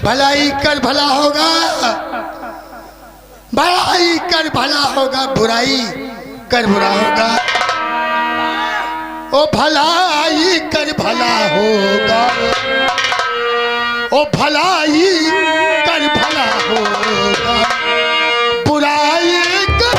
भलाई कर भला होगा, भलाई कर भला होगा, बुराई कर बुरा होगा। ओ भलाई कर भला होगा, ओ भलाई कर भला होगा, बुराई कर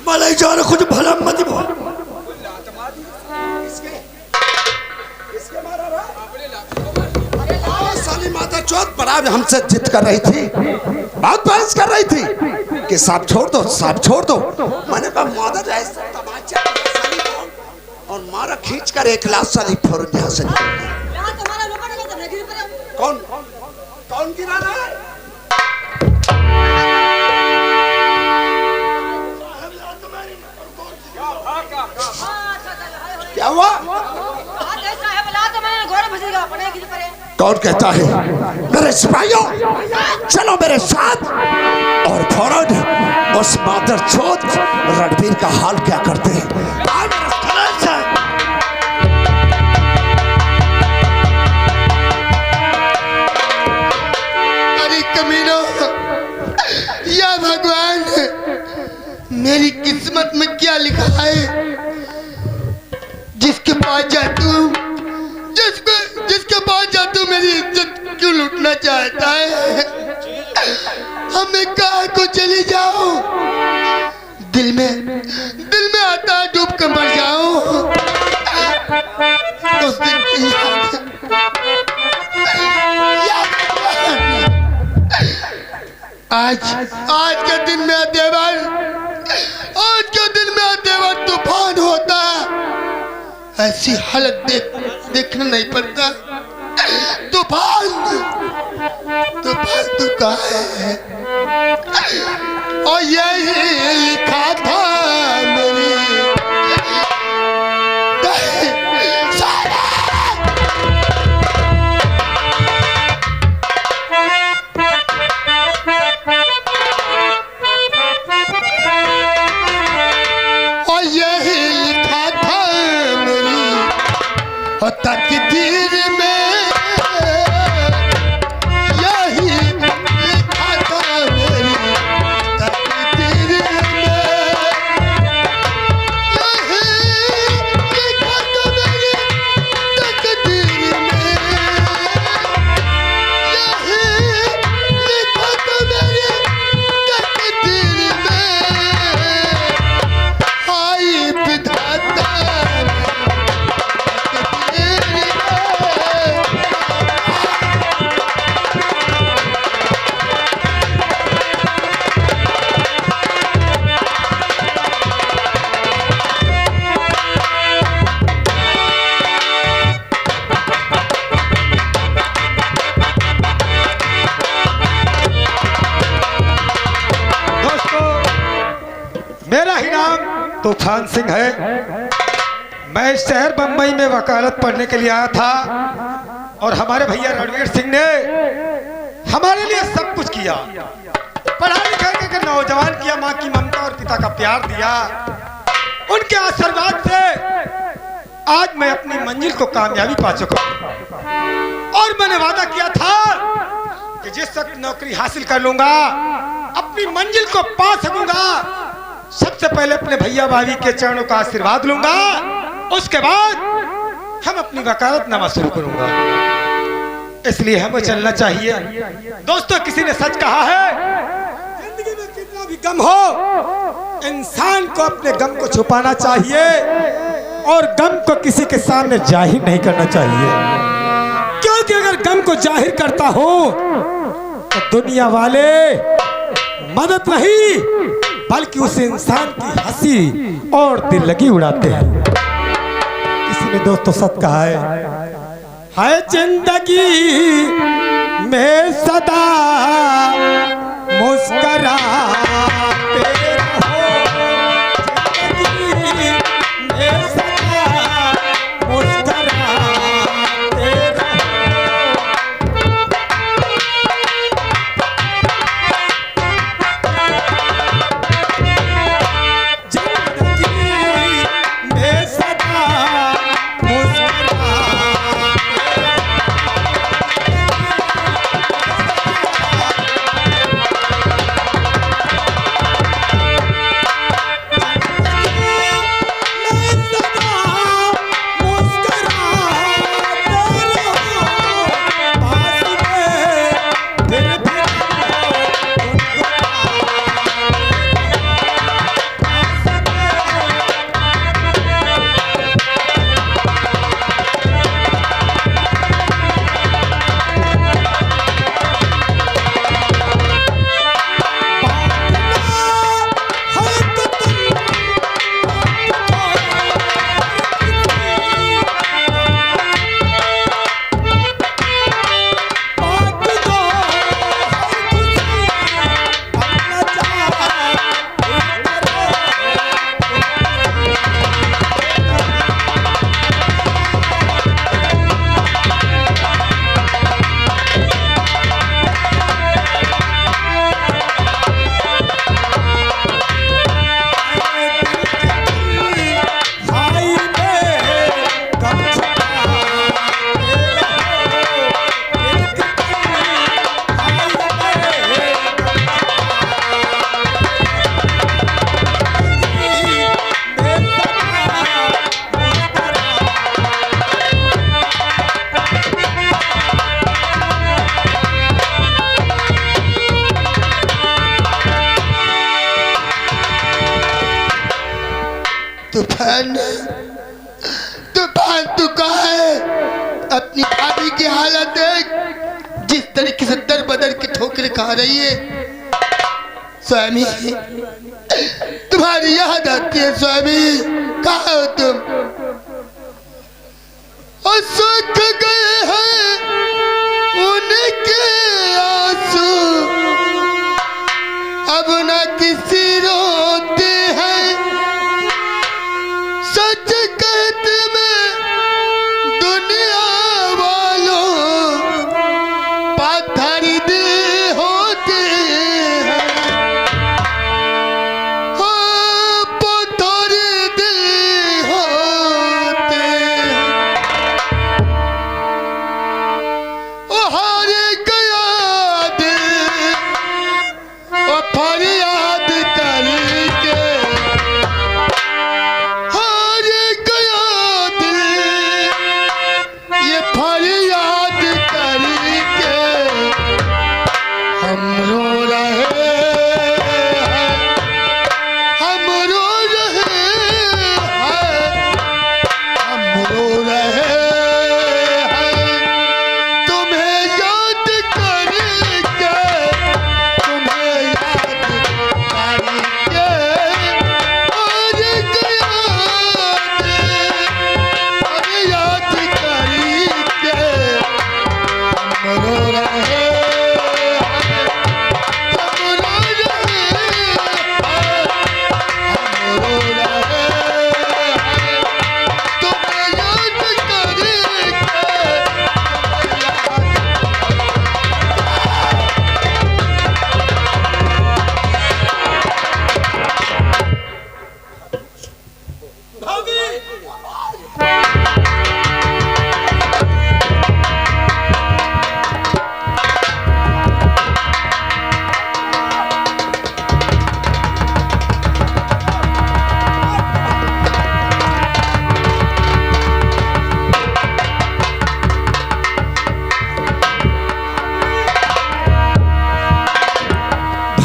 मलाई जान कुछ भला मत बोल। साली माता चौथ पर हमसे जिद कर रही थी, बहुत बहस कर रही थी कि साहब छोड़ दो, साहब छोड़ दो। मैंने कहा मदर ऐसा तमाचा और मारा खींच कर एक लाख साली फोड़ यहाँ से। कौन कौन गिरा रहा है? क्या हुआ? कौन कहता है? मेरे सिपाहियों चलो मेरे साथ और फौरन उस मादर चोद रणबीर का हाल क्या करते हैं। अरे कमीनो, या भगवान मेरी किस्मत में क्या लिखा है? जिसके पास जातू, जिसके पास जातू मेरी इज्जत क्यों लूटना चाहता है? हमें कहाँ को चली जाऊं? दिल में आता है डूब कर मर जाऊं। उस दिन की आज के दिन में देवर, आज के दिन में देवर तूफान होता। ऐसी हालत देखना नहीं पड़ता। तूफान तू कहाँ है? और यही लिखा था मेरी तकदीर में, यही लिखा था मेरी तकदीर में। तूफान सिंह है। मैं इस शहर बम्बई में वकालत पढ़ने के लिए आया था और हमारे भैया रणवीर सिंह ने हमारे लिए सब कुछ किया, पढ़ा लिखा कर नौजवान किया, माँ की ममता और पिता का प्यार दिया। उनके आशीर्वाद से आज मैं अपनी मंजिल को कामयाबी पा चुका हूं और मैंने वादा किया था कि जिस वक्त नौकरी हासिल कर लूंगा अपनी मंजिल को पा सकूंगा, सबसे पहले अपने भैया भाभी के चरणों का आशीर्वाद लूंगा, उसके बाद हम अपनी वकालतनामा शुरू करूंगा। इसलिए हमें चलना चाहिए। दोस्तों, किसी ने सच कहा है, जिंदगी में कितना भी गम हो, इंसान को अपने गम को छुपाना चाहिए और गम को किसी के सामने जाहिर नहीं करना चाहिए, क्योंकि अगर गम को जाहिर करता हो तो दुनिया वाले मदद नहीं बल्कि उस इंसान की हंसी और दिल लगी उड़ाते हैं। किसी ने दोस्तों सच कहा है जिंदगी में सदा मुस्कुराते रहो, जिंदगी में सदा मुस्कुराते रहो। तूफान, तूफान तू कहाँ है? अपनी भाभी की हालत देख, जिस तरीके से दर बदर की ठोकरें खा रही है। स्वामी, तुम्हारी याद आती है स्वामी, कहाँ हो तुम? और सूख गए हैं उनके आंसू, अब न किसी रोते हैं। सच कहते में दुनिया वालों पत्थर दिल होते हैं, हो पत्थर दिल होते हैं। ओ हार गया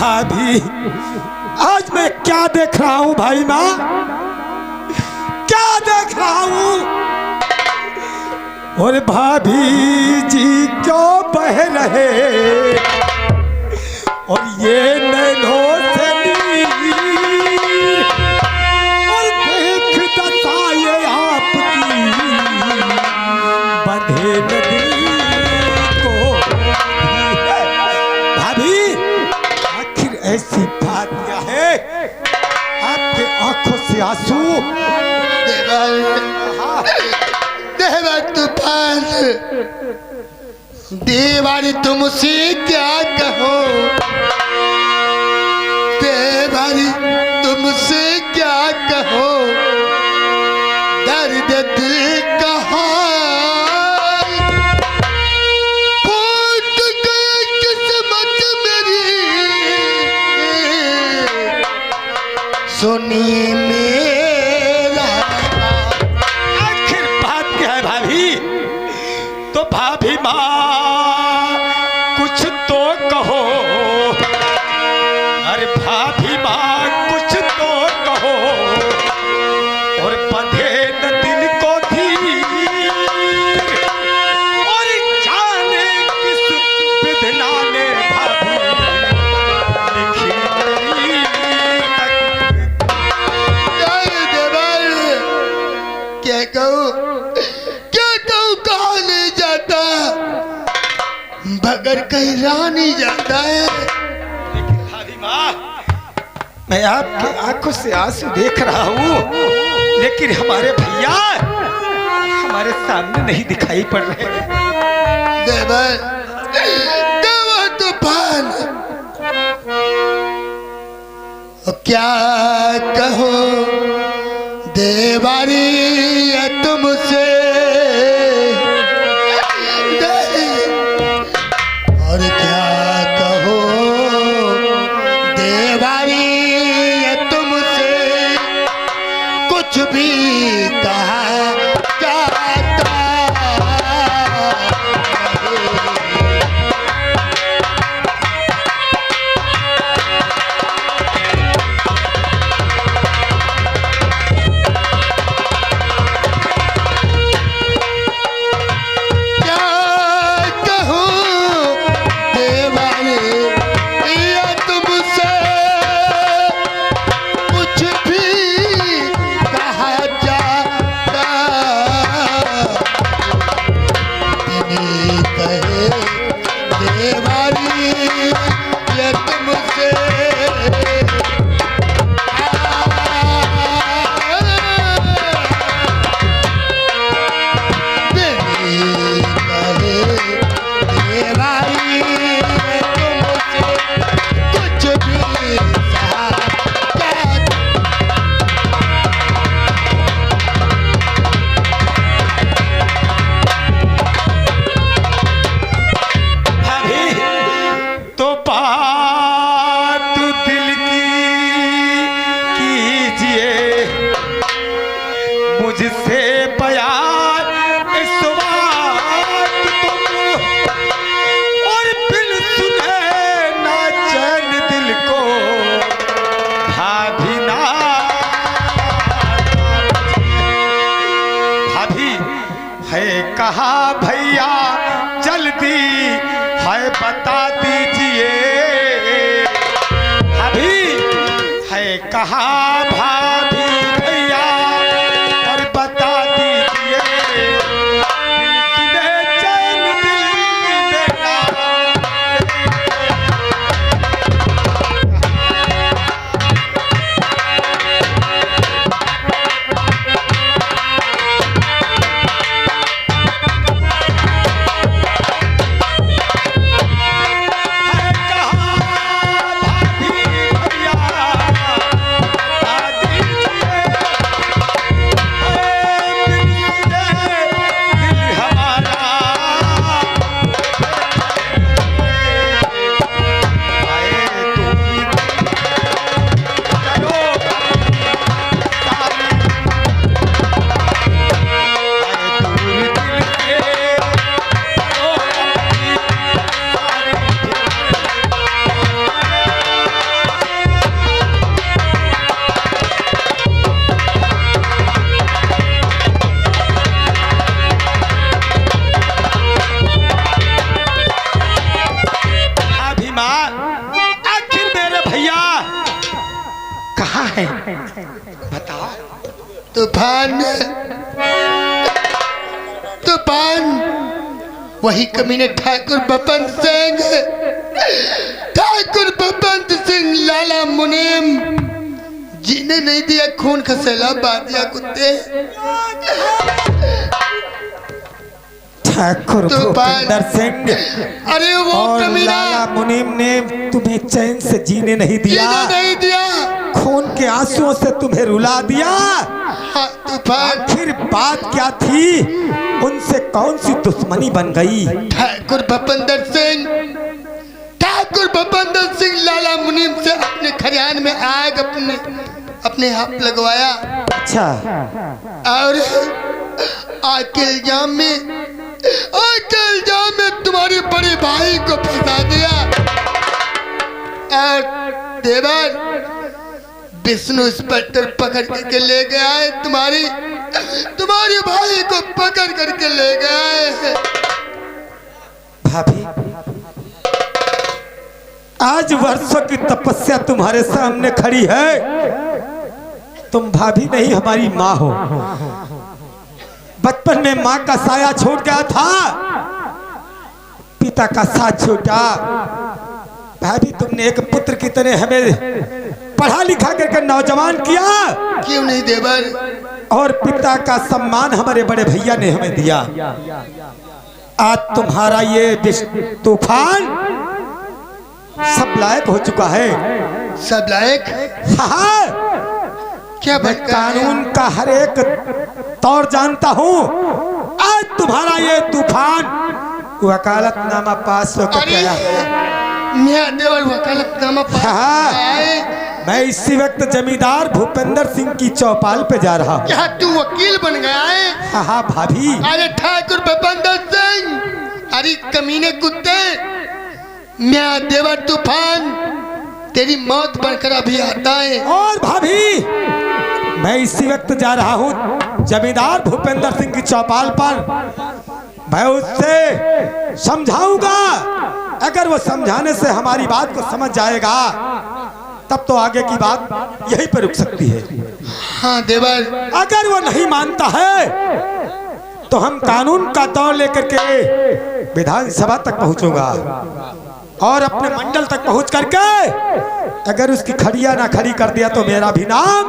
भाभी, आज मैं क्या देख रहा हूँ भाई माँ, क्या देख रहा हूँ। और भाभी जी क्यों बह रहे और ये नैनों से नीर, और देख दशाए आपकी बंधे नदी को। भाभी, आखिर ऐसी बात क्या है, आपके आंखों से आंसू। देवा तूफान, देवारी तुमसे क्या कहो, देवारी तुमसे क्या कहो, दर्द दिल का हाल, फूट गई किस्मत मेरी, सुनी मेरा। आखिर बात क्या है भाभी, तो भाभी माँ कुछ तो कहो, अरे भाभी माँ कुछ तो कहो, और बंधे न दिल को धीर, और जाने किस विधना ने भाभी लिखी मेरी तकदीर। क्या कहूँ, क्या कहूँ, कहा नहीं जाता, बगैर कहीं रहा नहीं जाता है। भाभी माँ, मैं आपके आंखों से आंसू देख रहा हूँ, लेकिन हमारे भैया हमारे सामने नहीं दिखाई पड़ रहे। देवर, देवा तूफान, अब क्या कहो देवारी है तुमसे, और क्या कहो देवारी है तुमसे, कुछ भी कहा जाता कहा भैया जल्दी है बता दीजिए, अभी है कहा भाभी भैया और बता दीजिए, सुने चैन दिल देना। माँ, आखिर मेरे भैया कहाँ है? बताओ। तूफान, तूफान, वही कमीने ठाकुर बपंत सिंह, ठाकुर बपंत सिंह लाला मुनीम, जिन्हें नहीं दिया खून का सैलाब बहा दिया कुत्ते। ठाकुर भूपेंद्र सिंह अरे वो और कमीना लाला मुनीम ने तुम्हें चैन से जीने नहीं दिया, नहीं दिया, खून के आंसुओं से तुम्हें रुला दिया। हाँ, तूफान, फिर बात क्या थी? उनसे कौन सी दुश्मनी बन गई? ठाकुर भूपेंद्र सिंह, ठाकुर भूपेंद्र सिंह लाला मुनीम से अपने खरियान में आग अपने हाथ लगवाया। अच्छा। और आज के इल्जाम में तुम्हारे बड़े भाई को फंसा दिया। और देवर विष्णु इंस्पेक्टर पकड़ करके ले गया है, तुम्हारे भाई को पकड़ करके ले गया है। भाभी, आज वर्षों की तपस्या तुम्हारे सामने खड़ी है। तुम भाभी नहीं, हमारी माँ हो। बचपन में माँ का साया छूट गया था, पिता का साथ छूटा। भाभी, तुमने एक पुत्र की तरह हमें पढ़ा लिखा करके नौजवान किया। क्यों नहीं देवर? और पिता का सम्मान हमारे बड़े भैया ने हमें दिया। आज तुम्हारा ये तूफान सब लायक हो चुका है। सब लायक? हाँ, क्या मैं कानून का हर एक तौर जानता हूँ। आज तुम्हारा ये तूफान वकालतनामा पास होकर आया है। मियां देवर वकालतनामा पास हाँ, मैं इसी वक्त जमींदार भूपेंद्र सिंह की चौपाल पे जा रहा हूँ। क्या तू वकील बन गया है? हाँ भाभी। अरे ठाकुर भूपेंद्र सिंह, अरे कमीने कुत्ते, मियां देवर तूफान तेरी मौत बनकर अभी आता है। और भाभी, मैं इसी वक्त जा रहा हूँ जमींदार भूपेंद्र सिंह की चौपाल पर। मैं उससे समझाऊंगा। अगर वो समझाने से हमारी बात को समझ जाएगा तब तो आगे की बात यहीं पर रुक सकती है। हाँ देवर। अगर वो नहीं मानता है तो हम कानून का दौर लेकर के विधानसभा तक पहुंचूंगा और अपने मंडल तक पहुंच करके अगर उसकी खड़िया ना खड़ी कर दिया तो मेरा भी नाम।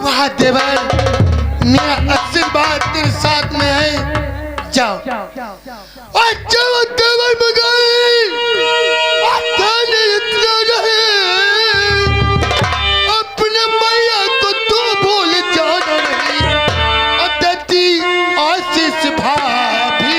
वाह देवर, मेरा आशीर्वाद तेरे साथ में है। जाओ अच्छा देवर मगाई इतना रहे, अपने मैया को तू भूल जाना नहीं। अतिथि आशीष भाभी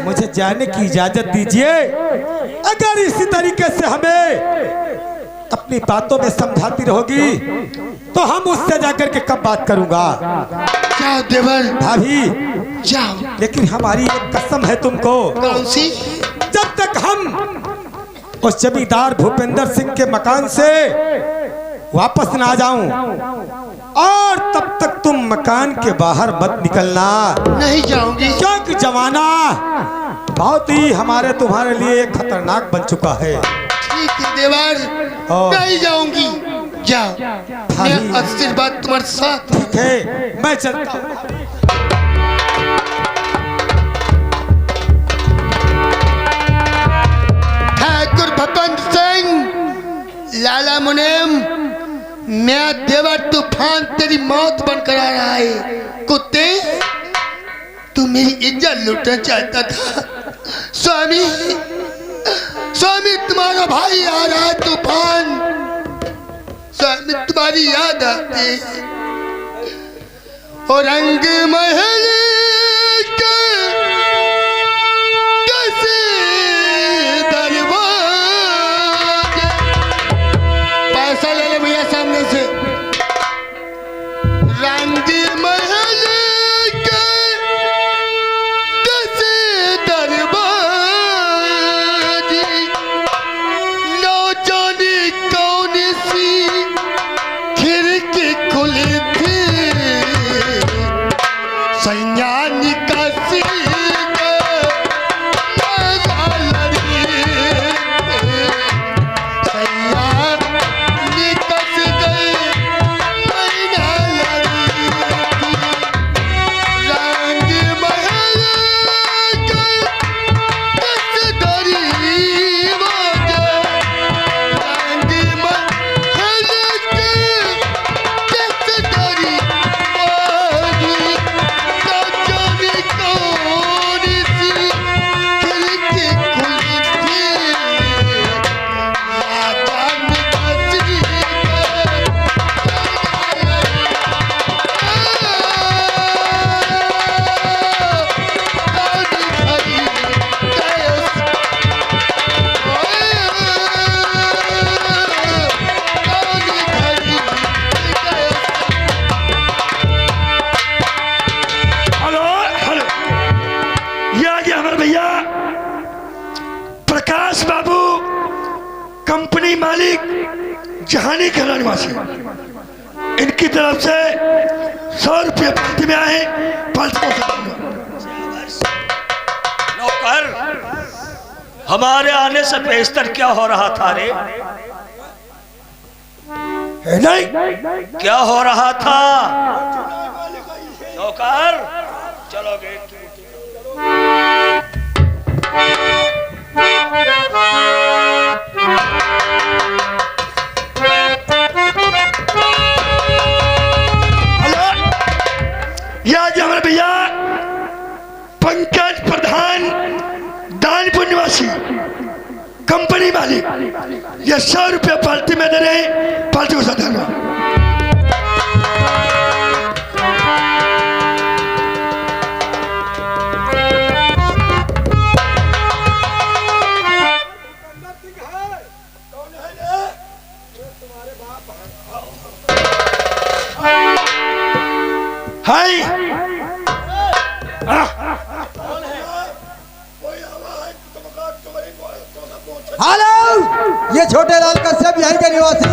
मुझे जाने की इजाजत दीजिए। अगर इसी तरीके से हमें अपनी बातों में समझाती रहोगी तो हम उससे जाकर के कब बात करूंगा। जाओ देवर। भाभी जाओ। लेकिन हमारी एक कसम है तुमको। कौन सी? जब तक हम उस जमींदार भूपेंद्र सिंह के मकान से वापस ना जाऊं, और तब तक तुम मकान के बाहर मत निकलना। नहीं जाऊंगी। क्योंकि जमाना बहुत ही हमारे तुम्हारे लिए खतरनाक बन चुका है। ठीक है देवर, नहीं जाऊंगी। जाओ, मैं आशीर्वाद तुम्हारे साथ। ठीक है, मैं चलता हूँ। ठाकुर भूपेंद्र सिंह, लाला मुनीम, मैं देवर तूफान तेरी मौत बनकर आ रहा है। कुत्ते, तू मेरी इज्जत लूटना चाहता था। स्वामी, स्वामी तुम्हारा भाई आ रहा है तूफान। स्वामी तुम्हारी याद आती और रंग महल के कैसे दरवाजे। पैसा ले ले भैया सामने से। रंग महल के कैसे दरवाजे, न जाने कौन सी खिड़की खुली थी। सैया निकासी कंपनी मालिक जहानी खड़ा निवासी, इनकी तरफ से 100 रुपये पार्टी में आए। नौकर, हमारे आने से बेहतर क्या हो रहा था रे? नहीं, क्या हो रहा था नौकर? चलो गेट याद हमारे भैया पंकज प्रधान दानपुर निवासी कंपनी मालिक, ये 100 रुपये पार्टी में दे रहे हैं। पार्टी को साथ हाय। हेलो, ये छोटे लाल कश्यप यहीं के निवासी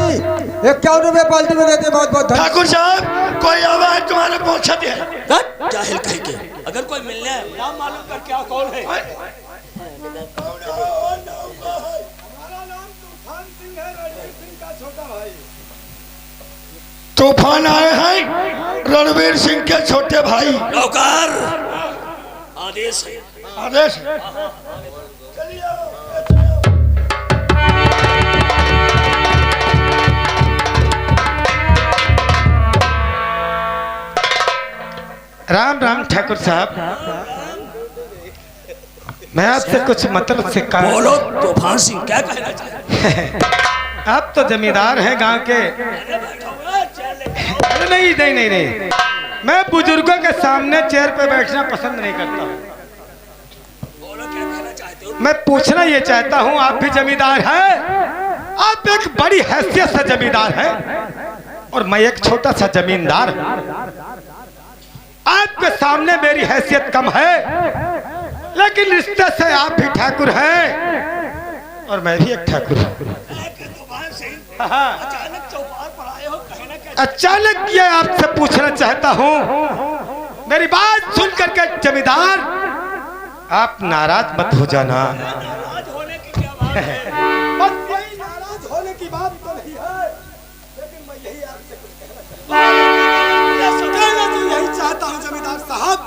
51 रुपए पार्टी में देते। बहुत बहुत ठाकुर साहब, कोई आवाज तुम्हारे पहुंचाते हैं? जाहिल कह के अगर कोई मिलने है नाम मालूम कर क्या कौन है? तूफान आए हैं रणवीर सिंह के छोटे भाई। नौकर, आदेश है। आदेश। राम राम ठाकुर साहब, मैं आपसे कुछ मतलब से बोलो तूफान सिंह, क्या कहना चाहते? आप तो जमींदार हैं गांव के। नहीं नहीं नहीं नहीं, मैं बुजुर्गों के सामने चेयर पे बैठना पसंद नहीं करता। बोलो क्या कहना चाहते हो? मैं पूछना ये चाहता हूँ, आप भी जमींदार हैं, आप एक बड़ी हैसियत से जमींदार हैं और मैं एक छोटा सा जमींदार हूं। आपके सामने मेरी हैसियत कम है लेकिन रिश्ते से आप भी ठाकुर हैं और मैं भी एक ठाकुर हूँ। अचानक चौपाल पर आए हो, कहीं ना कहीं अचानक ये आपसे पूछना चाहता हूँ, मेरी बात सुन करके जमींदार आप नाराज मत हो जाना। नाराज होने की क्या बात है? बस यही नाराज होने की बात तो नहीं है, लेकिन मैं यही आपसे कुछ कहना चाहता हूँ जमींदार साहब,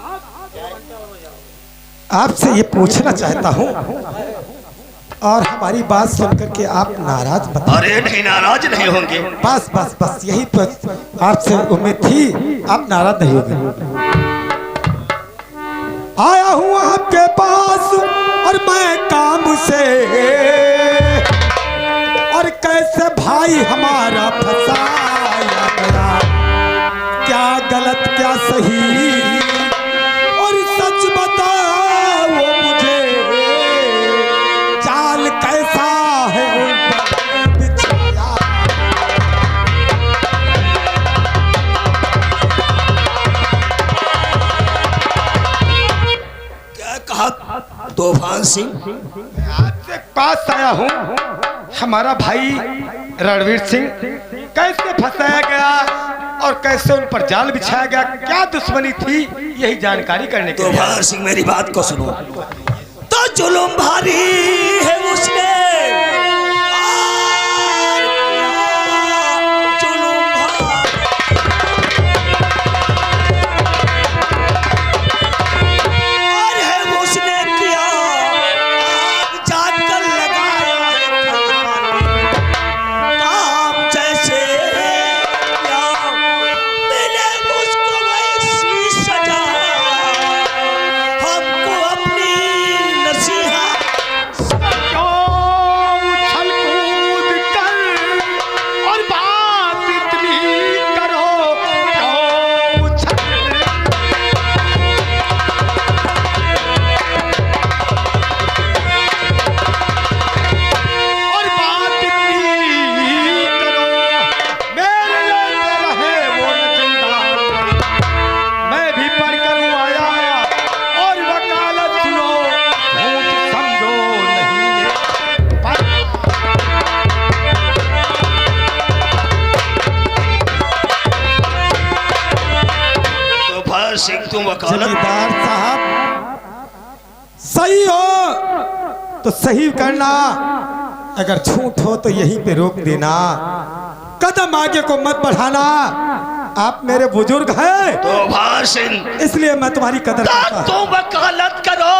आपसे ये पूछना चाहता हूँ और हमारी बात सुनकर के आप नाराज मत। अरे नहीं, नाराज नहीं होंगे। बस बस बस यही तो आपसे उम्मीद थी, आप नाराज नहीं होंगे। आया हूँ आपके पास और मैं काम से, और कैसे भाई हमारा फंसाया गया, क्या गलत क्या सही, और सच बताओ मुझे, चाल कैसा है उन पर बिछाया। क्या कहा तूफान सिंह? आपसे पास आया हूँ, हमारा भाई रणवीर सिंह कैसे फंसाया गया और कैसे उन पर जाल बिछाया गया, क्या दुश्मनी थी, यही जानकारी करने के लिए। तूफान सिंह मेरी बात को सुनो। तो जुल्म भारी है उसने, और क्या जुल्म भारी, और है उसने किया, आग जाकर लगाया है काम जैसे किया, मिले उसको वैसी सजा, हमको अपनी नसीहत उछल कूद कर और बात इतनी करो, क्यों उछल और बात इतनी करो, मेरे लेते रहे वो न जिंदा, मैं भी पढ़कर हूँ आया और वकालत सुनो, झूठ समझो नहीं पर तूफान सिंह तुम वकालत जमींदार साहब सही हो तो सही करना, अगर झूठ हो तो यहीं पे रोक देना, कदम आगे को मत बढ़ाना। आप मेरे बुजुर्ग हैं, तूफान सिंह इसलिए मैं तुम्हारी कदर करता हूं। तुम वकालत करो,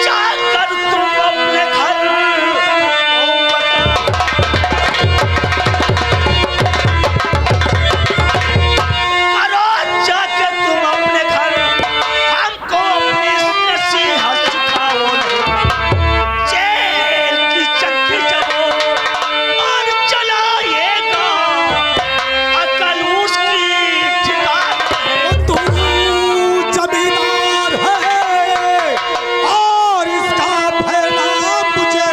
जाकर तुम अपने घर करो, जाके तुम अपने घर हमको अपनी नसीहत सिखाओ, जेल की चक्की चलो और चलाइएगा, अकल उसकी ठिकाने है। तू जमींदार है और इसका भयना मुझे,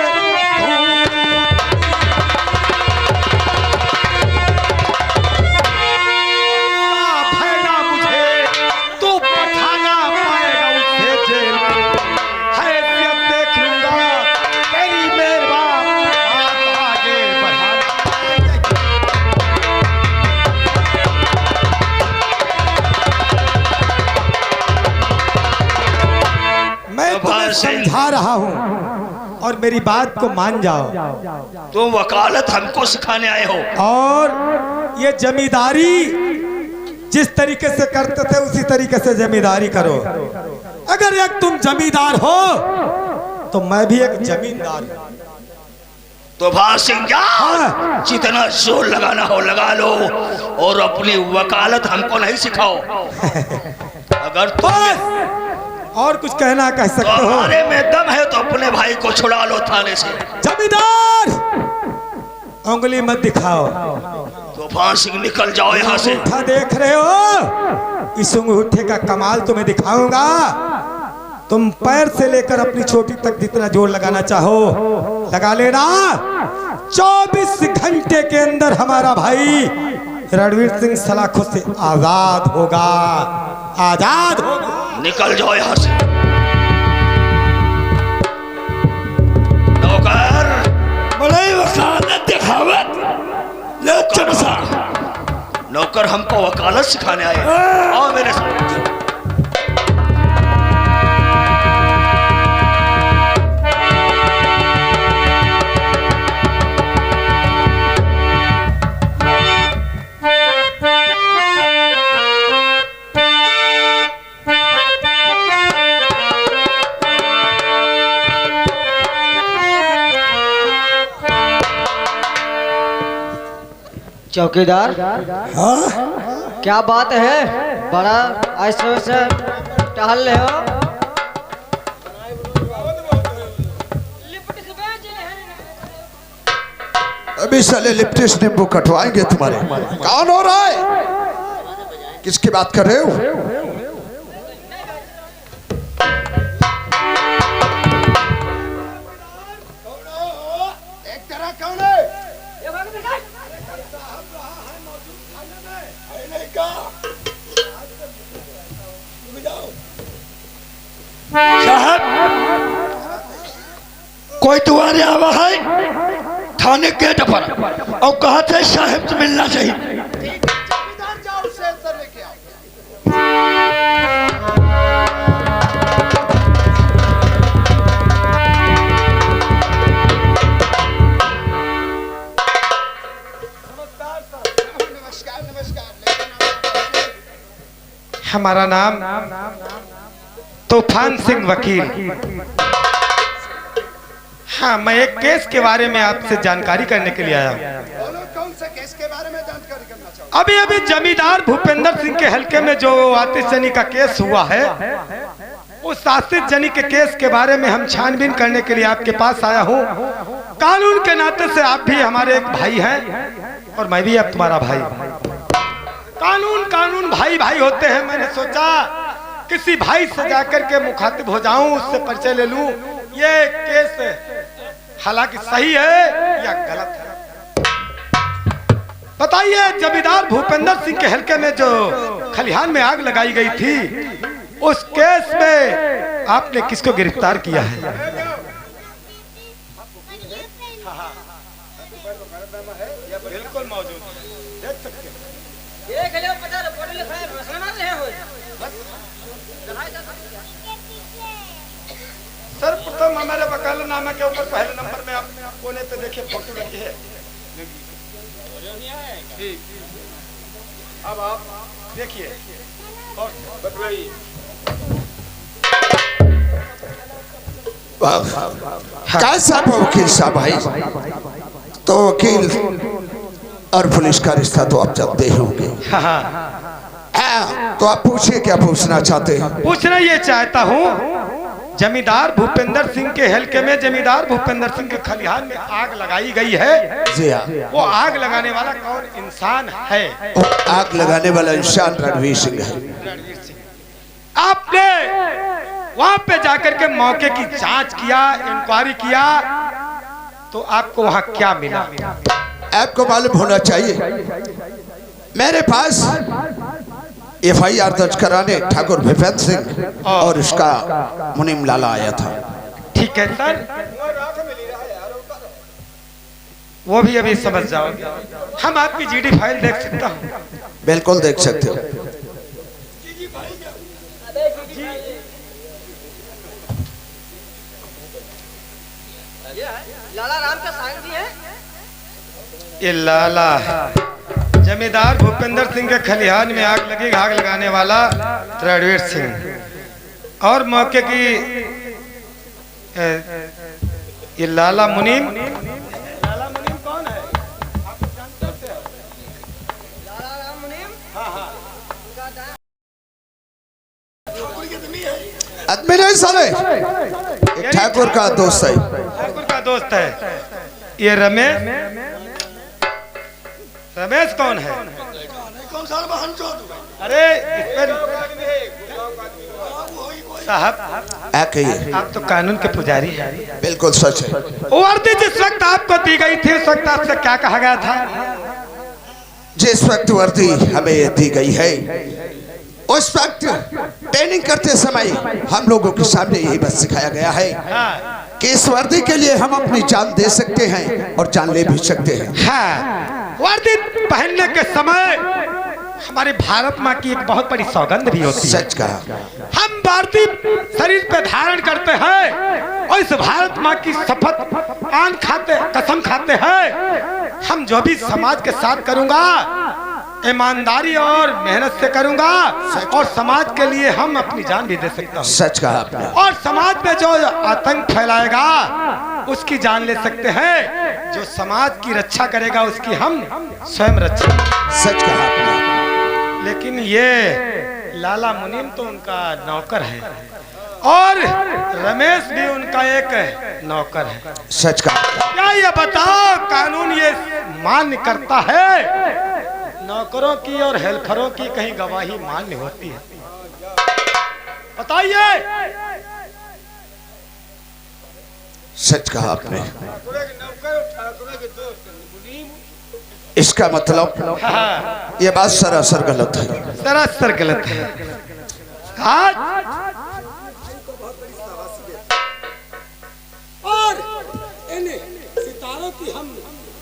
भयना मुझे तू पठाना पाएगा उसे जेल में, हैसियत देख लूंगा तेरी मेहरबान, बात आगे बढ़ाना। मैं तुम्हें समझा रहा हूँ और मेरी बात को मान जाओ, तुम वकालत हमको सिखाने आए हो। और ये जमींदारी जिस तरीके से करते थे उसी तरीके से जमींदारी करो। अगर एक तुम जमींदार हो तो मैं भी एक जमींदार हूं। तूफान सिंह जा, हाँ। जितना जोर लगाना हो लगा लो और अपनी वकालत हमको नहीं सिखाओ। अगर तुम बस और कुछ कहना कह सकते हो। तुम्हारे में दम है तो अपने भाई को छुड़ा लो थाने से। जमींदार उंगली मत दिखाओ। तूफान सिंह निकल जाओ यहाँ से। अंगूठा देख रहे हो, इस अंगूठे का कमाल तुम्हें दिखाऊंगा। तुम पैर से लेकर अपनी छोटी तक जितना जोर लगाना चाहो लगा लेना। 24 घंटे के अंदर हमारा भाई रणवीर सिंह सलाखों से आजाद होगा, आजाद होगा। निकल जाओ यहाँ से। कौन सा? नौकर हमको वकालत सिखाने आए। आओ मेरे साथ। चौकीदार, क्या बात है? बड़ा ऐसे से टहल रहे हो? अभी साले लिप्टिस नींबू कटवाएंगे तुम्हारे। कौन हो रहा है? किसकी बात कर रहे हो? साहब, कोई तुम्हारे आवा है थाने गेट पर और कहा थे साहब से मिलना चाहिए। हमारा नाम तूफान सिंह वकील। हाँ, मैं एक केस के बारे में आपसे जानकारी करने के लिए आया हूँ। कौन से केस के बारे में जानकारी करना चाहते? अभी अभी जमींदार भूपेंद्र सिंह के हल्के में जो आतिश जनी का केस हुआ है, उस आतिश जनी के केस के बारे में हम छानबीन करने के लिए आपके पास आया हूँ। कानून के नाते से आप भी हमारे एक भाई हैं और मैं भी अब तुम्हारा भाई। कानून भाई भाई होते हैं। मैंने सोचा किसी भाई से जाकर के मुखातिब हो जाऊं, उससे परिचय ले लूं। ये केस हालांकि सही है या गलत है, बताइए। जमींदार भूपेंद्र सिंह के हल्के में जो खलिहान में आग लगाई गई थी, उस केस में आपने किसको गिरफ्तार किया है? बिल्कुल मौजूद, देख सकते हैं। सर, प्रथम हमारे वकालतनामा के ऊपर पहले नंबर में आप कोने पे देखिए फोटो लगी है। ठीक, अब आप देखिए और बताइए। कैसा वकील साहब भाई? तो वकील और पुलिस का रिश्ता तो आप जानते ही होंगे। तो आप पूछिए, क्या पूछना चाहते हैं? पूछना ये चाहता हूँ, जमींदार भूपेंद्र सिंह के हल्के में जमींदार भूपेंद्र सिंह के खलिहान में आग लगाई गई है। जी हाँ। वो आग लगाने वाला कौन इंसान है? आग लगाने वाला इंसान रणवीर सिंह है। आपने वहां पे जाकर के मौके की जांच किया, इंक्वायरी किया, तो आपको वहां क्या मिला? आपको मालूम होना चाहिए, मेरे पास FIR दर्ज कराने ठाकुर भूपेंद्र सिंह और उसका मुनीम लाला आया था। ठीक है सर, वो भी अभी समझ जाओगे। हम आपकी GD फाइल देख सकता हूँ? बिल्कुल देख सकते हो। लाला राम का साइन भी है। ये लाला जमींदार भूपेंद्र सिंह के खलिहान में आग लगी, आग लगाने वाला रणवीर सिंह और मौके की ये लाला मुनीम। लाला मुनीम कौन है? आप जानते हैं? लाला राम मुनीम। आदमी नहीं साले, ठाकुर का दोस्त है। ठाकुर का दोस्त है। ये रमेश कौन है? कौन सा बहन चोद? अरे साहब, आप तो कानून के पुजारी हैं। बिल्कुल सच है। वर्दी जिस वक्त आपको दी गई थी, उस वक्त आपसे क्या कहा गया था? जिस वक्त वर्दी हमें दी गई है, उस वक्त ट्रेनिंग करते समय हम लोगों के सामने यही बस सिखाया गया है कि इस वर्दी के लिए हम अपनी जान दे सकते हैं और जान ले भी सकते हैं। हाँ, वर्दी पहनने के समय हमारे भारत माँ की एक बहुत बड़ी सौगंध भी होती है। सच कहा। हम भारतीय शरीर पे धारण करते हैं और इस भारत माँ की शपथ आन खाते कसम खाते हैं हम जो भी समाज के साथ करूंगा ईमानदारी और मेहनत से करूंगा और समाज के लिए हम अपनी जान भी दे सकता हूँ। सच कहा आपने। और समाज में जो आतंक फैलाएगा उसकी जान ले सकते हैं, जो समाज की रक्षा करेगा उसकी हम स्वयं रक्षा। सच कहा आपने। लेकिन ये लाला मुनीम तो उनका नौकर है और रमेश भी उनका एक नौकर है। सच कहा। क्या ये बताओ कानून ये मान्य करता है नौकरों की और हेल्परों की कहीं गवाही मान्य होती है? बताइए। सच कहा आपने। इसका मतलब ये बात सरासर गलत है। सरासर गलत है। आज और इन्हें सितारों की हम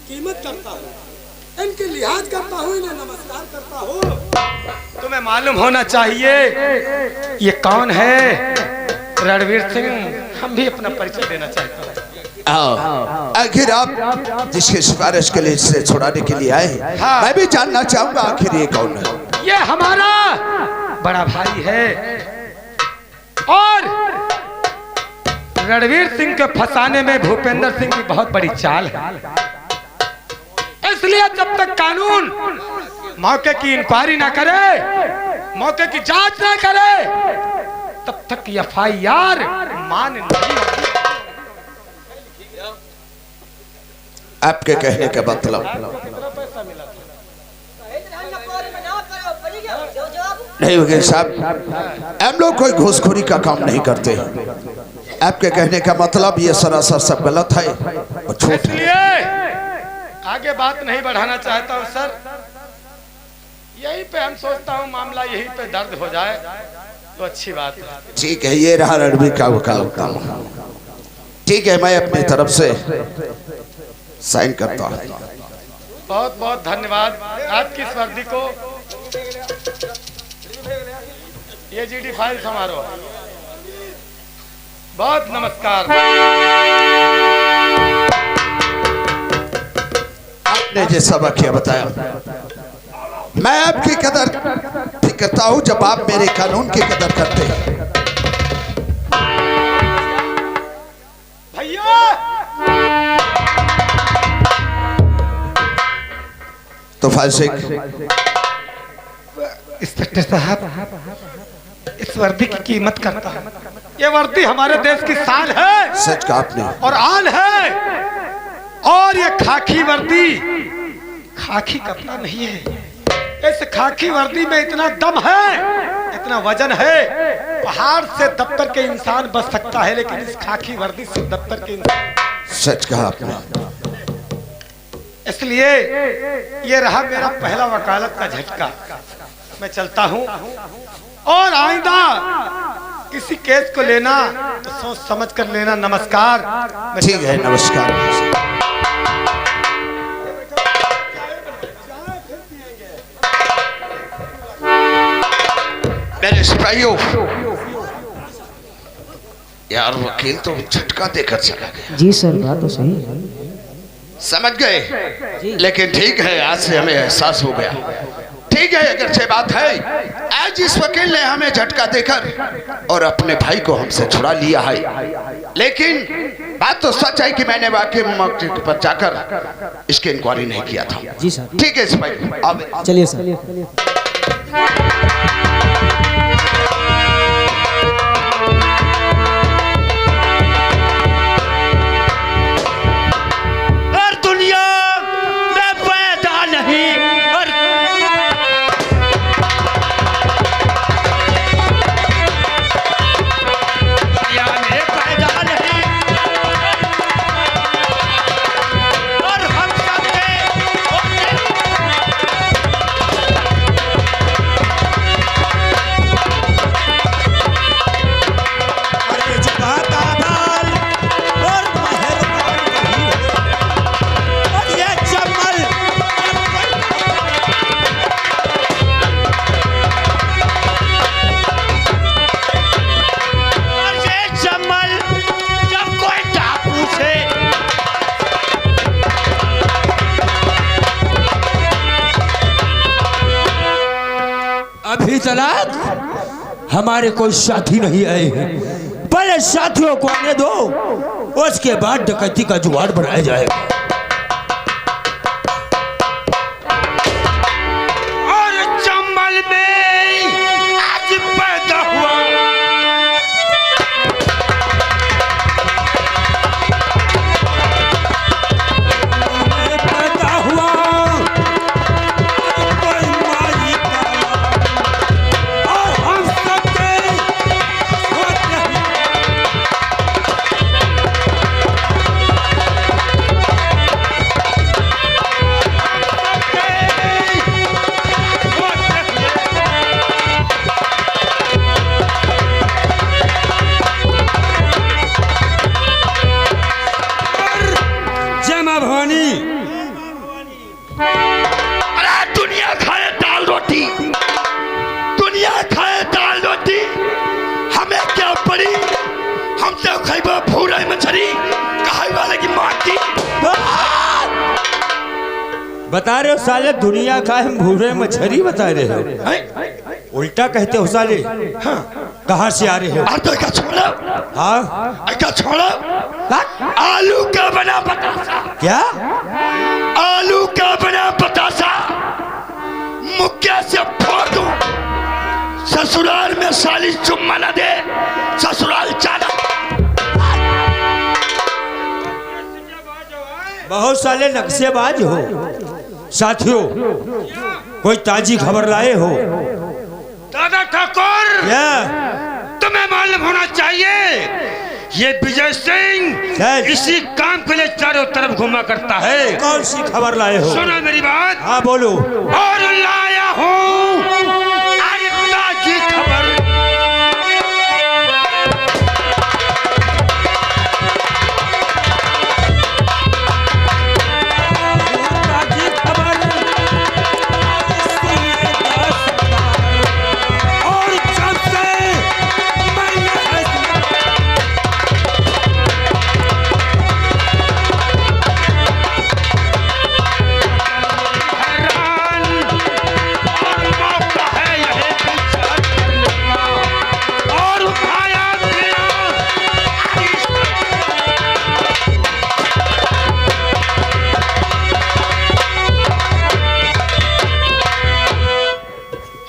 कीमत करता हूँ, इनके लिहाज करता हूँ, इन्हें नमस्कार करता हूँ। तुम्हें मालूम होना चाहिए ये कौन है? रणवीर सिंह। हम भी अपना परिचय देना चाहते हैं। आखिर आप जिसकी सिफारिश के लिए इसे छुड़ाने के लिए आए हैं, हाँ। मैं भी जानना चाहूंगा आखिर ये कौन है? ये हमारा बड़ा भाई है और रणवीर सिंह के फंसाने में भूपेंद्र सिंह की बहुत बड़ी चाल है। इसलिए जब तक कानून मौके की इंक्वायरी ना करे, मौके की जांच ना करे, तब तक एफआईआर मान्य नहीं होगी। आपके कहने का मतलब नहीं वकील साहब, हम लोग कोई घूसखोरी का काम नहीं करते हैं। आपके कहने का मतलब ये सरासर सब गलत है और झूठ है। इसलिए आगे बात नहीं बढ़ाना चाहता हूँ सर। यहीं पे हम सोचता हूँ मामला यहीं पे दर्द हो जाए तो अच्छी बात है। ठीक है, ये रहा रणवीर का वकालतनामा। ठीक है, मैं अपनी तरफ से साइन करता हूँ। बहुत बहुत धन्यवाद आपकी इस वर्दी को। ये जीडी फाइल समारोह। बहुत नमस्कार। आपने जैसा वाक्य बताया, मैं आपकी कदर भी करता हूँ जब आप मेरे कानून की कदर करते हैं। भैया तो फासिक इंस्पेक्टर साहब इस वर्दी की कीमत करता है। ये वर्दी हमारे देश की शान है। सच कहा आपने। और आन है। और ये खाकी वर्दी खाकी कपड़ा नहीं है। इस खाकी वर्दी में इतना दम है, इतना वजन है। पहाड़ से दफ्तर के इंसान बच सकता है, लेकिन इस खाकी वर्दी से दफ्तर के इंसान। सच कहा आपने। इसलिए ये रहा मेरा पहला वकालत का झटका। मैं चलता हूँ और आइंदा किसी केस को लेना तो सोच समझ कर लेना। नमस्कार। ठीक है, नमस्कार। मेरे सिपाहियों, यार वकील तो झटका देकर चला गया। जी सर, बात तो सही है। समझ गए, लेकिन ठीक है, आज से हमें एहसास हो गया। ठीक है, अगर ये बात है, आज इस वकील ने हमें झटका देकर और अपने भाई को हमसे छुड़ा लिया है, लेकिन बात तो सच है कि मैंने वाकई मौके पर जाकर इसकी इंक्वायरी नहीं किया था। जी सर। ठीक है सिपाही, अब चलिए सर। तलाक हमारे कोई साथी नहीं आए हैं। पहले साथियों को आने दो, उसके बाद डकैती का जुगाड़ बनाया जाएगा। और चंबल में आज पैदा हुआ बता रहे हो साले दुनिया का हम भूरे मछली बता रहे हो, उल्टा कहते हो साले। हाँ, कहाँ से आ रहे हो? तो छोड़ा हाँ क्या छोड़ा? आलू का बना बतासा। क्या? आलू का बना बतासा मुक्के से फोड़ दूं। ससुराल में साली चुम्मा न दे, ससुराल जाना। बहुत साले नक्शेबाज हो। साथियों, कोई ताजी खबर लाए हो? दादा ठाकुर, क्या? तुम्हें मालूम होना चाहिए ये विजय सिंह इसी काम के लिए चारों तरफ घुमा करता है। कौन सी खबर लाए हो? सुनो मेरी बात। हाँ बोलो। और लाया हूँ आज ताजी खबर।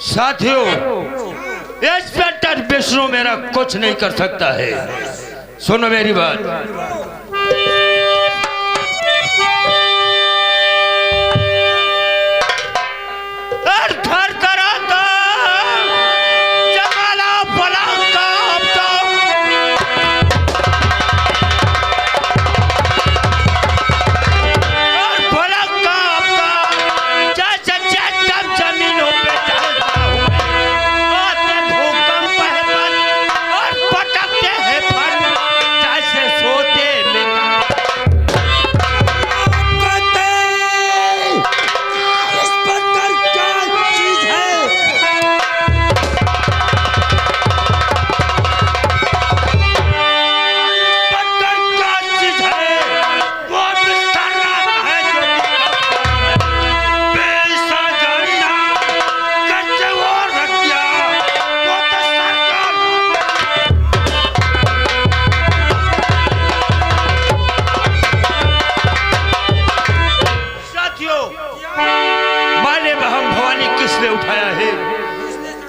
साथियों, इंस्पेक्टर विष्णु मेरा कुछ नहीं कर सकता है। सुनो मेरी बात।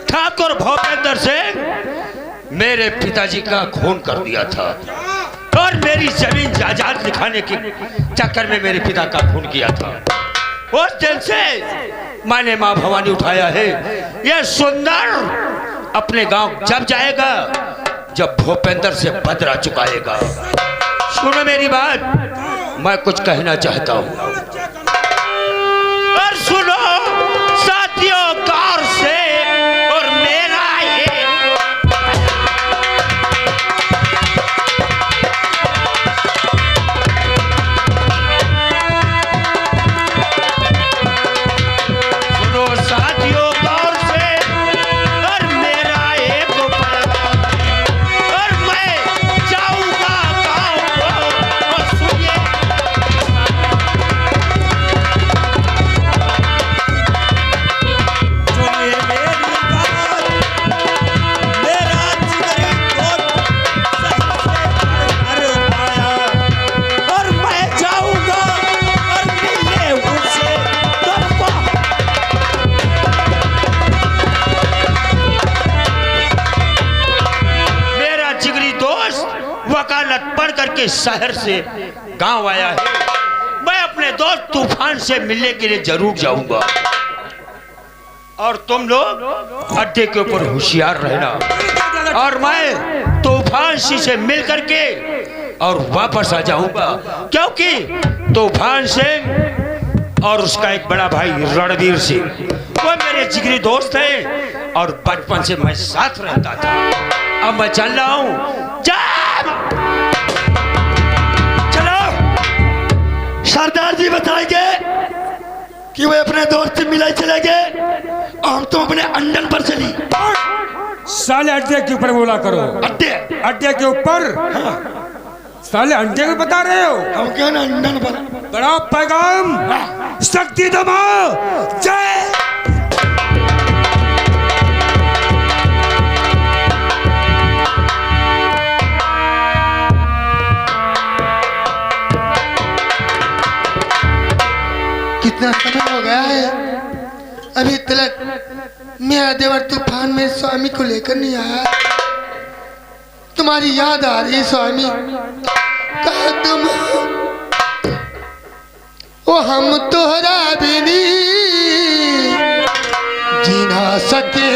ठाकुर भूपेंद्र सिंह मेरे पिताजी का खून कर दिया था और मेरी जमीन जायदाद दिखाने के चक्कर में मेरे पिता का खून किया था। उस दिन से मैंने माँ भवानी उठाया है। ये सुंदर अपने गांव जब जाएगा जब भूपेंद्र से बदला चुकाएगा। सुनो मेरी बात, मैं कुछ कहना चाहता हूँ और सुनो साथियों गौर से। और मेरा ये सुनो साथियों गौर से। और मेरा एक और मैं जाऊंगा गाँव को। और सुनिए के शहर से गांव आया है। मैं अपने दोस्त तूफान से मिलने के लिए जरूर जाऊंगा और तुम लोग अड्डे के ऊपर होशियार रहना और मैं तूफान से मिल करके और वापस आ जाऊंगा, क्योंकि तूफान सिंह और उसका एक बड़ा भाई रणवीर सिंह वो मेरे जिगरी दोस्त हैं और बचपन से मैं साथ रहता था। अब मैं चल रहा हूं। चलो, सरदार जी बताएंगे कि वे अपने दोस्त से मिले चले गए और हम तो अपने अंडन पर चली। साले अड्डे के ऊपर बोला करो। अड्डे अड्डे के ऊपर? साले अंडे को बता रहे हो? हम क्या ना अंडन पर। बड़ा पैगाम, शक्ति दमा जय। कितना समय हो गया है, अभी तक मेरा देवर तूफान में स्वामी को लेकर नहीं आया। तुम्हारी याद आ रही स्वामी, कहा तुम ओ हम तोहरा बिनी जीना सके,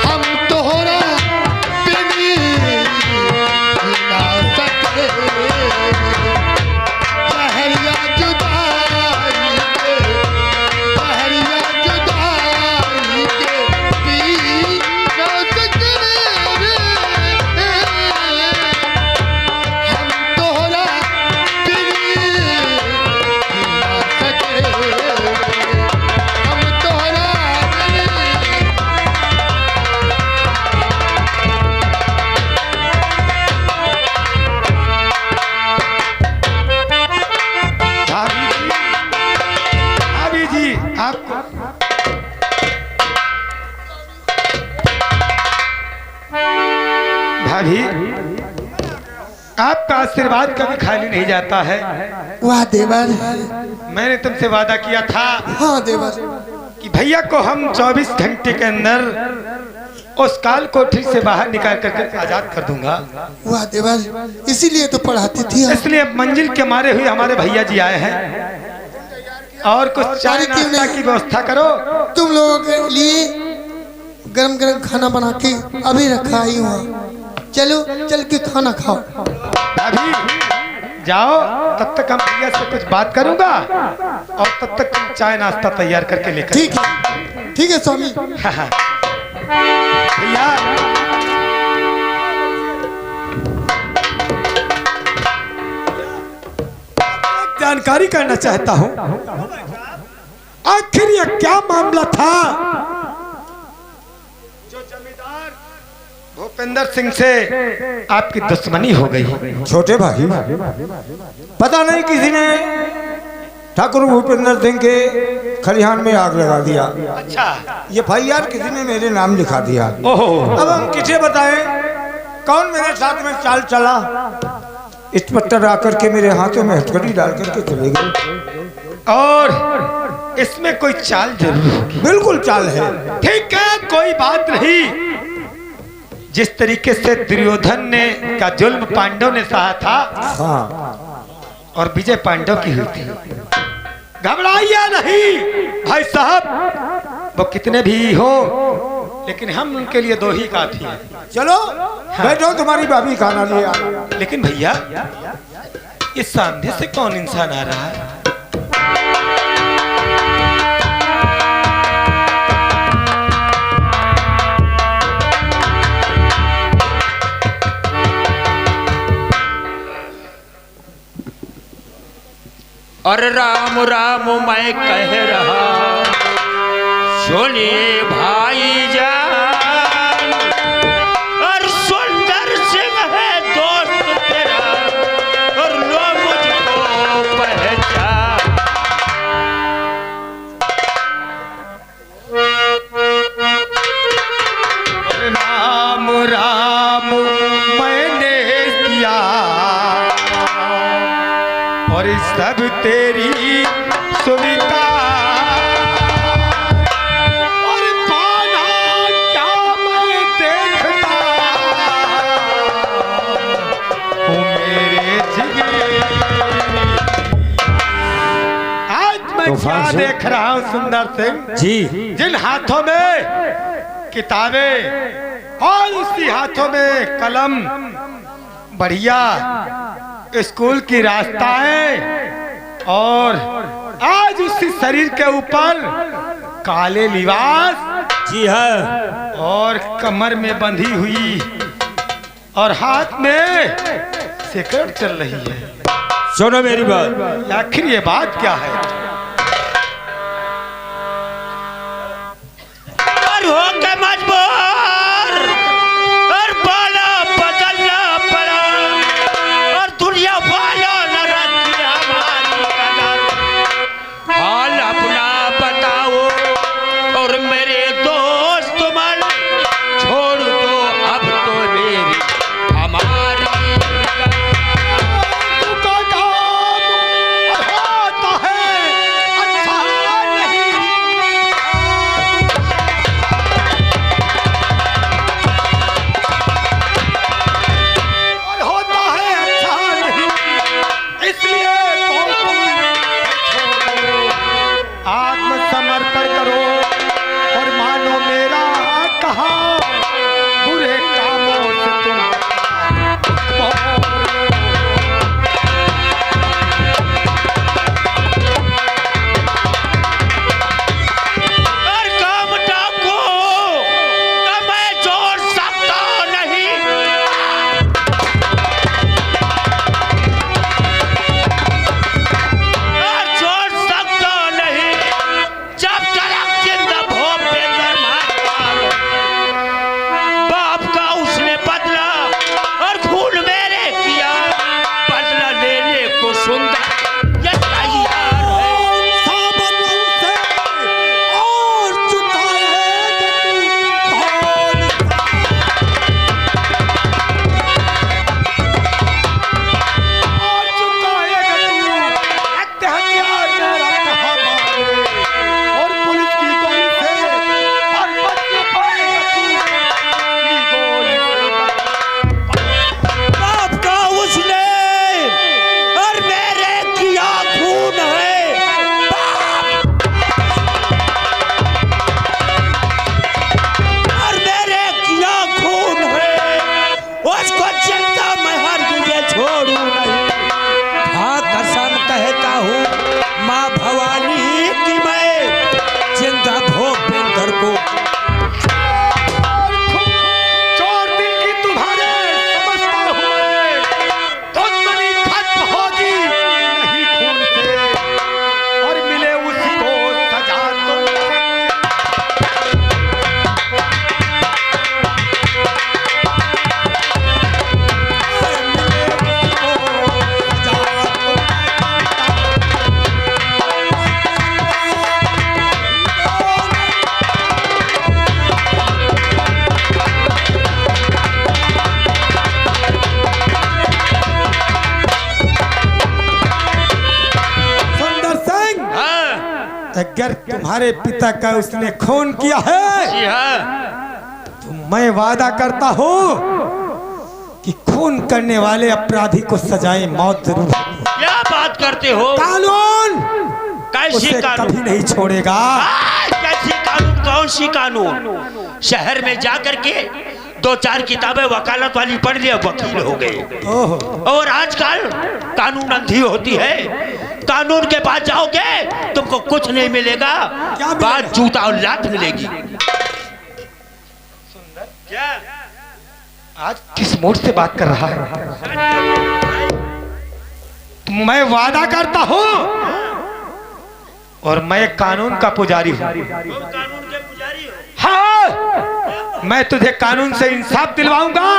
हम तोहरा बिनी जीना सके, पहरिया जुदाई के, पहरिया जुदाई के पी ना सके, हम तोहरा बिनी जीना सके, हम तोहरा बिनी। भाभी जी आपको भाभी आपका आशीर्वाद कभी खाली नहीं जाता है। वाह देवर। मैंने तुमसे वादा किया था हाँ देवर। कि भैया को हम 24 घंटे के अंदर उस काल कोठरी से बाहर निकाल करके आजाद कर दूंगा। वाह देवर, इसीलिए तो पढ़ाती थी। इसलिए अब मंजिल के मारे हुए हमारे भैया जी आए हैं और कुछ चाय नाश्ता की व्यवस्था करो। तुम लोगों के लिए गरम गरम खाना बना के अभी रखा ही हुआ, चलो चल के खाना खाओ। अभी जाओ, तब तक हम भैया से कुछ बात करूंगा और तब तक तुम चाय नाश्ता तैयार करके लेकर। ठीक है स्वामी। भैया जानकारी करना चाहता हूँ, आखिर यह क्या मामला था जो जमींदार भूपेंद्र सिंह से आपकी दुश्मनी हो गई? छोटे भाई, पता नहीं किसी ने ठाकुर भूपेंद्र सिंह के खलिहान में आग लगा दिया। अच्छा, ये FIR किसी ने मेरे नाम लिखा दिया। ओहो, अब हम किसे बताएं कौन मेरे साथ में चाल चला? इंस्पेक्टर आकर के मेरे हाथों में हथकड़ी डाल करके चले गए। और इसमें कोई चाल जरूर होगी। बिल्कुल चाल है। ठीक है, कोई बात नहीं। जिस तरीके से दुर्योधन ने का जुल्म पांडव ने सहा था, हाँ, और विजय पांडव की हुई थी, घबराइए नहीं भाई साहब, वो कितने भी हो लेकिन हम उनके लिए दो ही काफी हैं। चलो बैठो, तुम्हारी भाभी खाना ले आ। लेकिन भैया, इस सामने से कौन इंसान आ रहा है? और राम राम मैं कह रहा, सुनिए भाई जान, और सुंदर सिंह है दोस्त तेरा, और लो मुझको पहचान। राम राम मैंने किया और सब तेरी सुविधा, और पाना क्या मैं देखता, क्या सिंह। देख रहा हूँ सुंदर सिंह जी जिन हाथों में किताबें और उसी हाथों में कलम, बढ़िया स्कूल की रास्ताएं और आज उसी शरीर के ऊपर काले लिबास जी है। और कमर में बंधी हुई और हाथ में सिकड़ चल रही है। सुनो मेरी बात। आखिर ये बात क्या है? और हो के मजबूर और बोला बदलना पड़ा और दुनिया वालों न रखी हमारी कदर। हाल अपना बताओ और मेरे दोस्त मन छोड़ दो अब तो मेरी हमारी आत्मसमर्पण करो और मानो मेरा कहा बुरे कामों से तुम और काम डाको का मैं जोड़ सकता नहीं। और जोड़ सकता नहीं जब तक जिंदा भोग पे मार बाप का उसने बदला और खून मेरे किया बदला लेने को सुंदर ये तैयार है। और चुकाएगा तू हत्यार मेरा कहा मारे और पुलिस की गोली से और बच न पाएगा तू की गोली से। बाप का उसने और मेरे किया खून है बाप और मेरे किया खून है उसको जिंदा मैं हर मुझे छोड़ू नहीं। हाँ कसम कहता हूँ माँ भवानी की मैं जिंदा भूपेंद्र को चोर दिल की तुम्हारे समझता हूँ मैं दुश्मनी खत्म होगी नहीं खून से और मिले उसको सजा तो सुंदर सिंह, हाँ अगर तुम्हारे पिता का उसने खून किया है जी हाँ तो मैं वादा करता हूँ कि खून करने वाले अपराधी को सजाए मौत जरूर होगी। क्या बात करते हो? कानून कैसी उसे कानून? कभी नहीं छोड़ेगा। कैसी कानून? कौन सी कानून? शहर में जाकर के 2-4 किताबें वकालत वाली पढ़ लिया वकील हो गए। ओहो, और आजकल कानून अंधी होती है। कानून के पास जाओगे तुमको कुछ नहीं मिलेगा, बात जूता और लात मिलेगी। क्या आज किस मूड से बात कर रहा है? मैं वादा करता हूँ और मैं कानून का पुजारी हूँ। कानून के पुजारी हो? हाँ, मैं तुझे कानून से इंसाफ दिलवाऊंगा,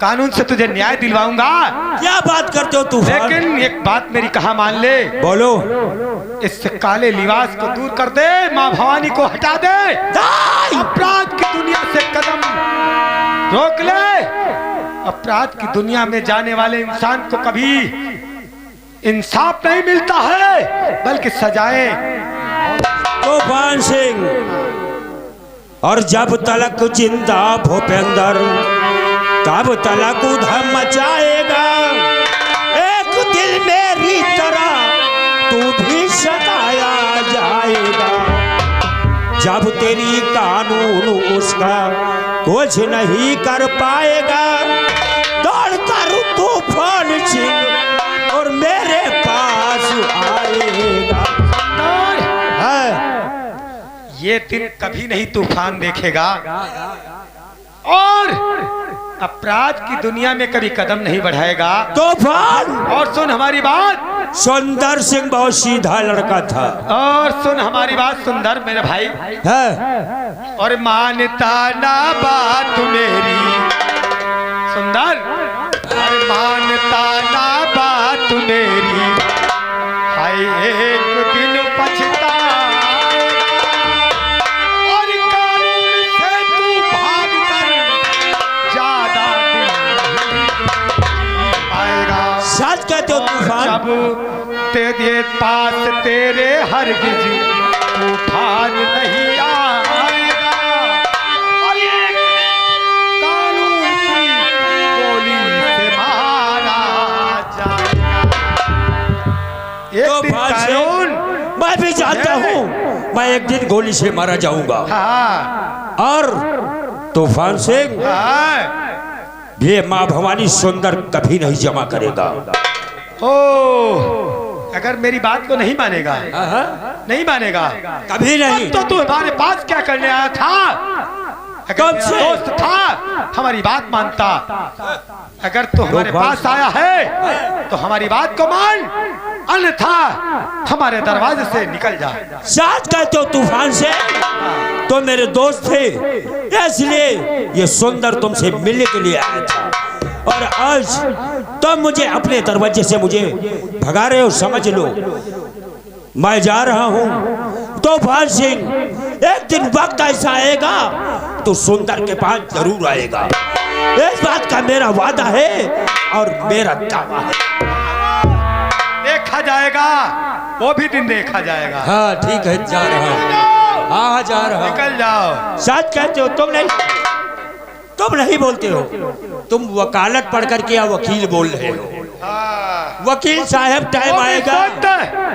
कानून से तुझे न्याय दिलवाऊंगा। क्या बात करते हो तू? लेकिन एक बात मेरी कहा मान ले। बोलो। इससे काले लिबास को दूर कर दे, माँ भवानी को हटा दे, अपराध की दुनिया से कदम रोक ले। अपराध की दुनिया में जाने वाले इंसान को कभी इंसाफ नहीं मिलता है बल्कि सजाएं। तूफान सिंह, और जब तलक जिंदा भूपेंद्र तब तलक उधम मचाएगा। एक दिल मेरी तरह तू भी सताया जाएगा। जब तेरी कानून उसका कुछ नहीं कर पाएगा, दौड़ कर तूफान सिंह और मेरे पास आएगा। ये दिन कभी नहीं तूफान देखेगा और अपराध की दुनिया में कभी कदम नहीं बढ़ाएगा। तूफान! और सुन हमारी बात, सुंदर सिंह बहुत सीधा लड़का था। और सुन हमारी बात सुंदर मेरे भाई, है और मानता ना बात मेरी सुंदर, और मानता ना बात मेरी, हाय एक दिन पछता और कानून से तू भाग कर ज्यादा दिन आएगा। सच कहते हो तूफान? जब तेरे पास तेरे हरगिज तूफान नहीं आएगा और ये कानून की गोली से मारा जाएगा। एक दिन तूफान से कानून, मैं भी जानता हूँ मैं एक दिन गोली से मारा जाऊंगा। हाँ और तूफान सिंह हाँ, ये माँ भवानी सुंदर कभी नहीं जमा करेगा। ओ अगर मेरी बात को नहीं मानेगा, नहीं मानेगा, कभी नहीं। तो तू हमारे पास क्या करने आया था? अगर कब मेरा से? दोस्त था हमारी बात मानता। अगर तू हमारे पास आया है तो हमारी बात को मान, अन्यथा हमारे दरवाजे से निकल जा। साथ कहते हो तूफान से? तो मेरे दोस्त थे, इसलिए ये सुंदर तुमसे मिलने के लिए आया था। और आज तुम मुझे अपने दरवाजे से मुझे भगा रहे हो, समझ लो। मैं जा रहा हूँ तूफान सिंह, एक दिन वक्त ऐसा आएगा तो सुंदर के पास जरूर आएगा। इस बात का मेरा वादा है और मेरा दावा है। देखा जाएगा, वो भी दिन देखा जाएगा। हाँ ठीक है, जा रहा हूँ। हाँ जा रहा हूँ। निकल जाओ। सच कहते हो तुम नहीं बोलते हो। तुम वकालत पढ़ करके या वकील बोल रहे हो। वकील साहब टाइम आएगा।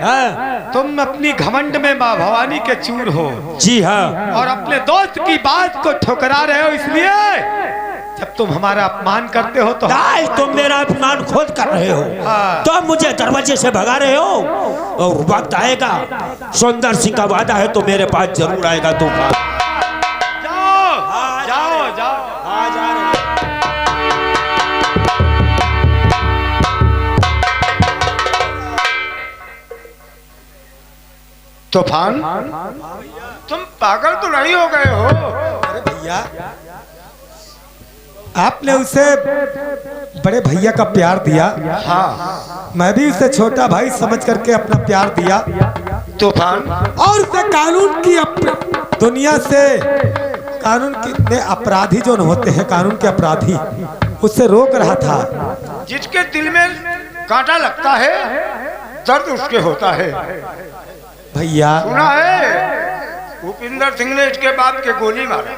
हाँ। तुम अपनी घमंड में माँ भवानी के चूर हो। जी हाँ। और अपने दोस्त की बात को ठुकरा रहे हो, इसलिए जब तुम हमारा अपमान करते हो तो नहीं, तुम मेरा अपमान खुद कर रहे हो। तुम मुझे दरवाजे से भगा रहे हो और वक्त आएगा, सुंदर सिंह का वादा है तो मेरे पास जरूर आएगा। तुम जाओ जाओ जाओ। हाँ जा रहे। तूफान, तुम पागल तो नहीं हो गए हो? अरे भैया, आपने उसे बड़े भैया का प्यार दिया। हाँ, मैं भी उसे छोटा भाई समझ करके अपना प्यार दिया। तूफान, और उसे कानून की दुनिया से, कानून के अपराधी जो होते हैं, कानून के अपराधी, उससे रोक रहा था। जिसके दिल में कांटा लगता है दर्द उसके होता है। भैया सुना है भूपिंदर सिंह ने इसके बाप के गोली मारी।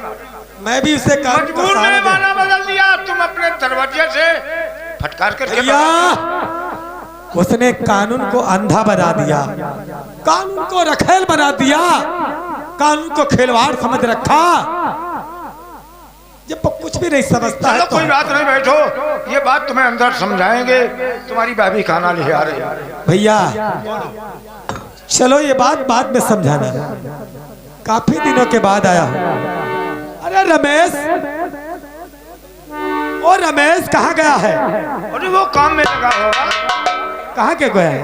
मैं भी उसे कानून का मजबूर सहारा ने दे- माना बदल दिया। तुम अपने दरवाजे से फटकार करके भैया, उसने कानून को अंधा बना दिया, कानून को रखेल बना दिया, कानून को खिलवाड़ समझ रखा। जब कुछ भी नहीं समझता है चलो तो कोई बात नहीं, बैठो। ये बात तुम्हें अंदर समझाएंगे। तुम्हारी भाभी खाना ले आ रही है। भैया चलो, ये बात बाद में समझाना। काफी दिनों के बाद आया हूँ। अरे रमेश, ओ रमेश कहाँ गया है? अरे वो काम में लगा होगा। कहाँ के गया है?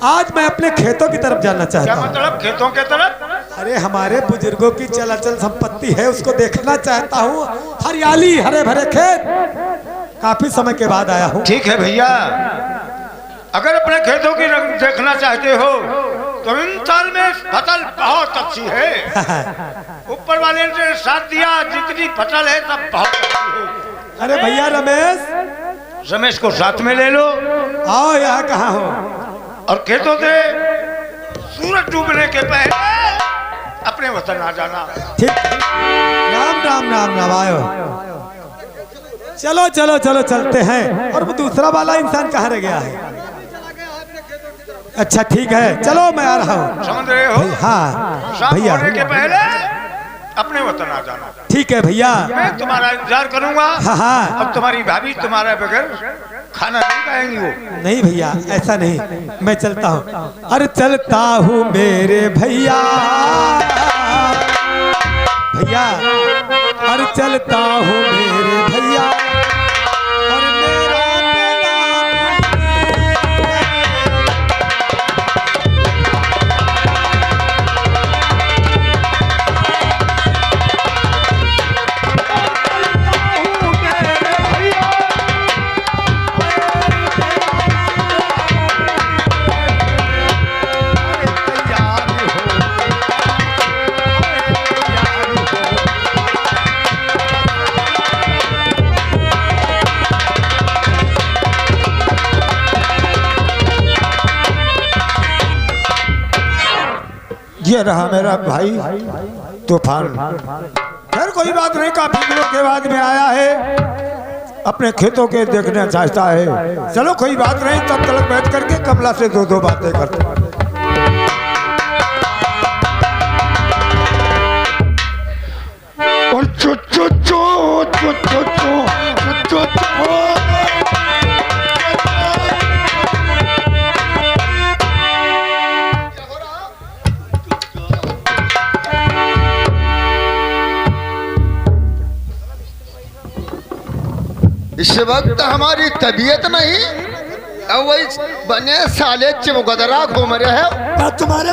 आज मैं अपने खेतों की तरफ जाना चाहता क्या हूँ। मतलब खेतों के तरफ? अरे हमारे बुजुर्गों की चलाचल संपत्ति है, उसको देखना चाहता हूँ। हरियाली, हरे भरे खेत। काफी समय के बाद आया हूँ। ठीक है भैया, अगर अपने खेतों की रंग देखना चाहते हो तो इन साल में फसल बहुत अच्छी है। ऊपर वाले ने साथ दिया, जितनी फसल है सब बहुत अच्छी है। अरे भैया रमेश, रमेश को साथ में ले लो आओ। यहाँ कहाँ हो? और खेतों से सूरज डूबने के पहले अपने वतन आ जाना। ठीक, राम राम राम राम। आयो, चलो चलो चलो चलते हैं। और वो दूसरा वाला इंसान कहाँ रह गया है? अच्छा ठीक है, चलो मैं आ रहा हूँ। समझ रहे हो? हाँ शाम भैया, होने के पहले अपने वतन आ जाना। ठीक है भैया। मैं तुम्हारा इंतजार करूंगा। हाँ हाँ। अब तुम्हारी भाभी तुम्हारे बगैर खाना नहीं खाएंगी वो। नहीं भैया, ऐसा नहीं, मैं चलता हूँ। अरे चलता हूँ मेरे भैया, भैया, अरे चलता हूँ मेरे भैया, और मेरा ये रहा मेरा भाई तूफान। खैर कोई बात नहीं, काफी दिनों के बाद में आया है, अपने खेतों के देखना चाहता है। चलो कोई बात नहीं, तब तक बैठ करके कमला से दो दो बातें करते हैं। और चो चो चो चो चो चो चो इस वक्त हमारी तबीयत नहीं, अब वही बने साले चिमगदरा घूम रहे हो। तुम्हारे